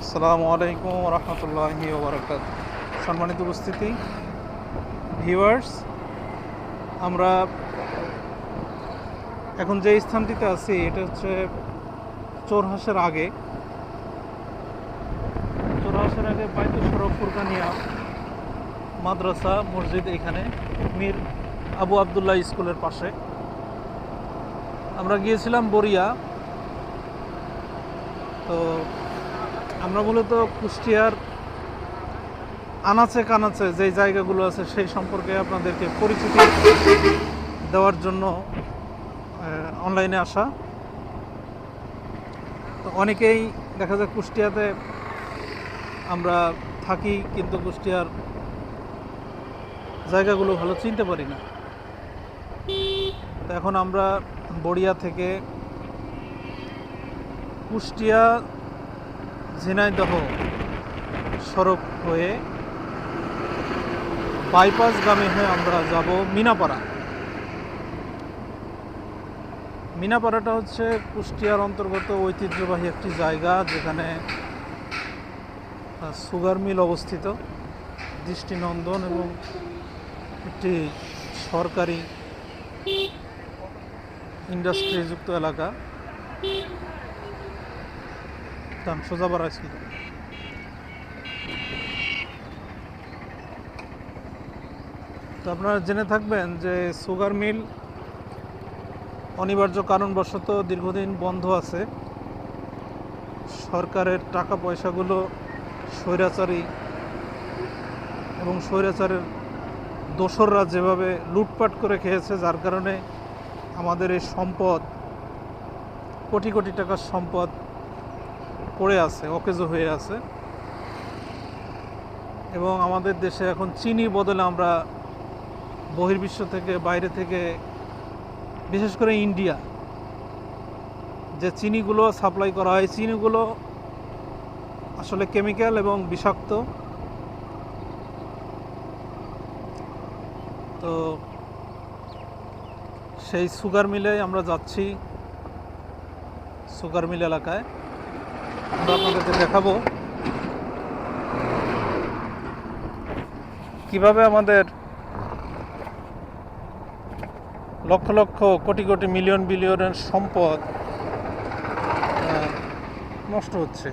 আসসালামু আলাইকুম রহমতুল্লাহি ওবরাকাত। সম্মানিত উপস্থিতি, ভিউয়ার্স, আমরা এখন যে স্থানটিতে আছি এটা হচ্ছে চোরহাসের আগে বাইতুল সরফ ফুরকানিয়া মাদ্রাসা মসজিদ, এখানে মীর আবু আবদুল্লাহ স্কুলের পাশে। আমরা গিয়েছিলাম বরিয়া। তো আমরা মূলত কুষ্টিয়ার আনাচে কানাচে যেই জায়গাগুলো আছে সেই সম্পর্কে আপনাদেরকে পরিচিতি দেওয়ার জন্য অনলাইনে আসা। তো অনেকেই দেখা যায় কুষ্টিয়াতে আমরা থাকি, কিন্তু কুষ্টিয়ার জায়গাগুলো ভালো চিনতে পারি না। তো এখন আমরা বড়িয়া থেকে কুষ্টিয়া ঝিনাইদহ সড়ক হয়ে বাইপাসগামী হয়ে আমরা যাব মিনাপাড়া। মিনাপাড়াটা হচ্ছে কুষ্টিয়ার অন্তর্গত ঐতিহ্যবাহী একটি জায়গা, যেখানে সুগার মিল অবস্থিত, দৃষ্টিনন্দন এবং একটি সরকারি ইন্ডাস্ট্রিযুক্ত এলাকা। সোজাবার আছি। তো আপনারা জেনে থাকবেন যে সুগার মিল অনিবার্য কারণবশত দীর্ঘদিন বন্ধ আছে। সরকারের টাকা পয়সাগুলো স্বৈরাচারী এবং স্বৈরাচারের দোসররা যেভাবে লুটপাট করে খেয়েছে, যার কারণে আমাদের এই সম্পদ, কোটি কোটি টাকার সম্পদ পড়ে আছে, অকেজো হয়ে আছে। এবং আমাদের দেশে এখন চিনি বদলে আমরা বহির্বিশ্ব থেকে, বাইরে থেকে, বিশেষ করে ইন্ডিয়া, যে চিনিগুলো সাপ্লাই করা হয়, চিনিগুলো আসলে কেমিক্যাল এবং বিষাক্ত। তো সেই সুগার মিলে আমরা যাচ্ছি, সুগার মিল এলাকায়। আমরা আপনাদেরকে দেখাবো কিভাবে আমাদের লক্ষ লক্ষ কোটি কোটি মিলিয়ন বিলিয়নের সম্পদ নষ্ট হচ্ছে।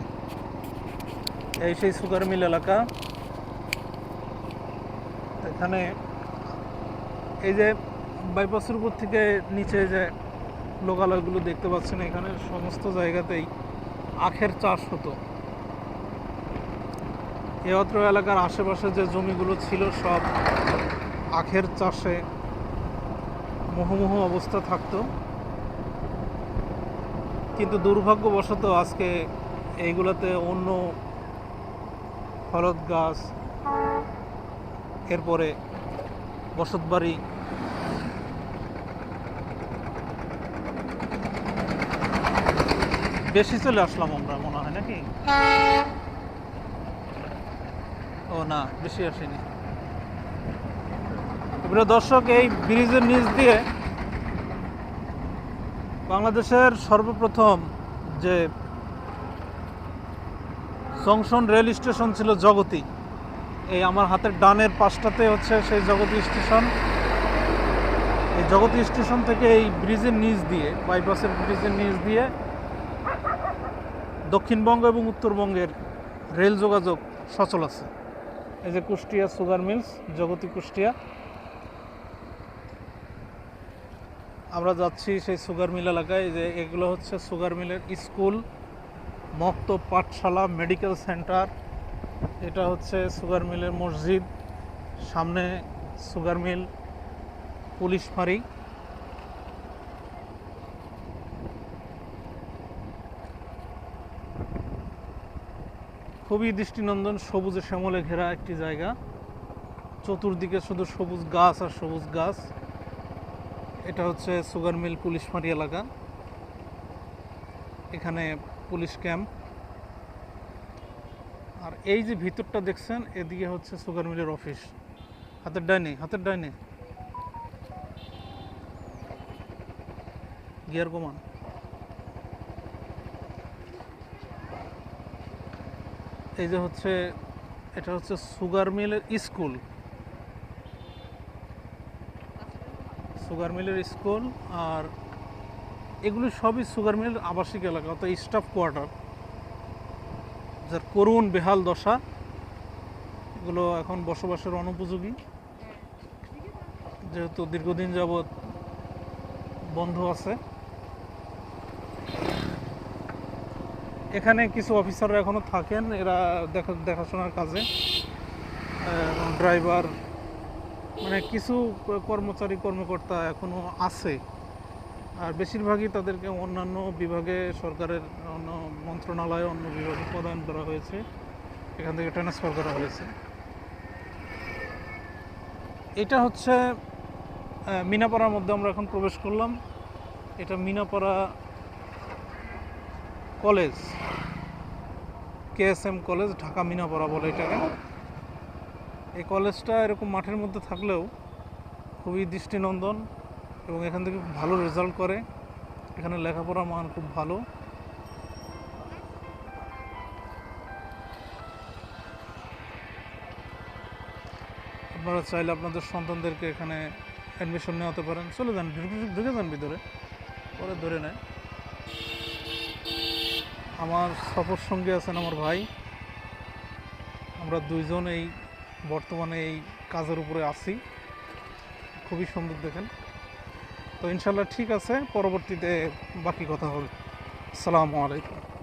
এই সেই সুগার মিল এলাকা। এখানে এই যে বাইপাসের উপর থেকে নিচে যে লোকালয়গুলো দেখতে পাচ্ছেন, এখানে সমস্ত জায়গাতেই আখের চাষ হতো। এই অত্র এলাকার আশেপাশে যে জমিগুলো ছিল সব আখের চাষে মুহুর্মুহু অবস্থা থাকতো। কিন্তু দুর্ভাগ্যবশত আজকে এইগুলোতে অন্য ফলদ গাছ, এরপরে বসতবাড়ি, বেশি চলে আসলাম আমরা, মনে হয় নাকি? ও না, বেশি আসেনি। প্রিয় দর্শক, এই ব্রিজের নিচ দিয়ে বাংলাদেশের সর্বপ্রথম যে জংশন রেল স্টেশন ছিল জগতী, এই আমার হাতের ডানের পাশটাতে হচ্ছে সেই জগতী স্টেশন। এই জগতী স্টেশন থেকে এই ব্রিজের নিচ দিয়ে, বাইপাসের ব্রিজের নিচ দিয়ে দক্ষিণবঙ্গ এবং উত্তরবঙ্গের রেল যোগাযোগ সচল আছে। এই যে কুষ্টিয়া সুগার মিলস, জগতী কুষ্টিয়া। আমরা যাচ্ছি সেই সুগার মিল এলাকায়। যে এগুলো হচ্ছে সুগার মিলের স্কুল, মক্তব, পাঠশালা, মেডিকেল সেন্টার। এটা হচ্ছে সুগার মিলের মসজিদ, সামনে সুগার মিল পুলিশ ফাঁড়ি। খুবই দৃষ্টিনন্দন, সবুজে শ্যামলে ঘেরা একটি জায়গা। চতুর্দিকে শুধু সবুজ গাছ আর সবুজ গাছ। এটা হচ্ছে সুগার মিল পুলিশ ফাঁড়ি এলাকা। এখানে পুলিশ ক্যাম্প। আর এই যে ভিতরটা দেখছেন, এদিকে হচ্ছে সুগার মিলের অফিস। হাতের ডাইনে গিয়ার কমান। এই যে হচ্ছে, এটা হচ্ছে সুগার মিলের স্কুল, সুগার মিলের স্কুল। আর এগুলো সবই সুগার মিলের আবাসিক এলাকা, অর্থাৎ স্টাফ কোয়ার্টার, যার করুণ বেহাল দশা। এগুলো এখন বসবাসের অনুপযোগী, যেহেতু দীর্ঘদিন যাবৎ বন্ধ আছে। এখানে কিছু অফিসাররা এখনো থাকেন, এরা দেখাশোনার কাজে, ড্রাইভার, মানে কিছু কর্মচারী কর্মকর্তা এখনো আছে। আর বেশিরভাগই তাদেরকে অন্যান্য বিভাগে, সরকারের অন্য মন্ত্রণালয়ে, অন্য বিভাগে প্রদান করা হয়েছে, এখান থেকে ট্রান্সফার করা হয়েছে। এটা হচ্ছে মিনাপাড়ার মধ্যে আমরা এখন প্রবেশ করলাম। এটা মিনাপাড়া কলেজ, KSM কলেজ, ঢাকা মিনাপাড়া বলে এটাকে। এই কলেজটা এরকম মাঠের মধ্যে থাকলেও খুবই দৃষ্টিনন্দন, এবং এখান থেকে খুব ভালো রেজাল্ট করে। এখানে লেখাপড়ার মান খুব ভালো। আপনারা চাইলে আপনাদের সন্তানদেরকে এখানে অ্যাডমিশন নেওয়াতে পারেন। চলে যান, ঢুকে যান ভিতরে, পরে ধরে নেয়। আমার সফর সঙ্গী আছেন আমার ভাই, আমরা দুইজন এই বর্তমানে এই কাজের উপরে আছি। খুবই সুন্দর দেখেন। তো ইনশাল্লাহ ঠিক আছে, পরবর্তীতে বাকি কথা হবে। আসসালামু আলাইকুম।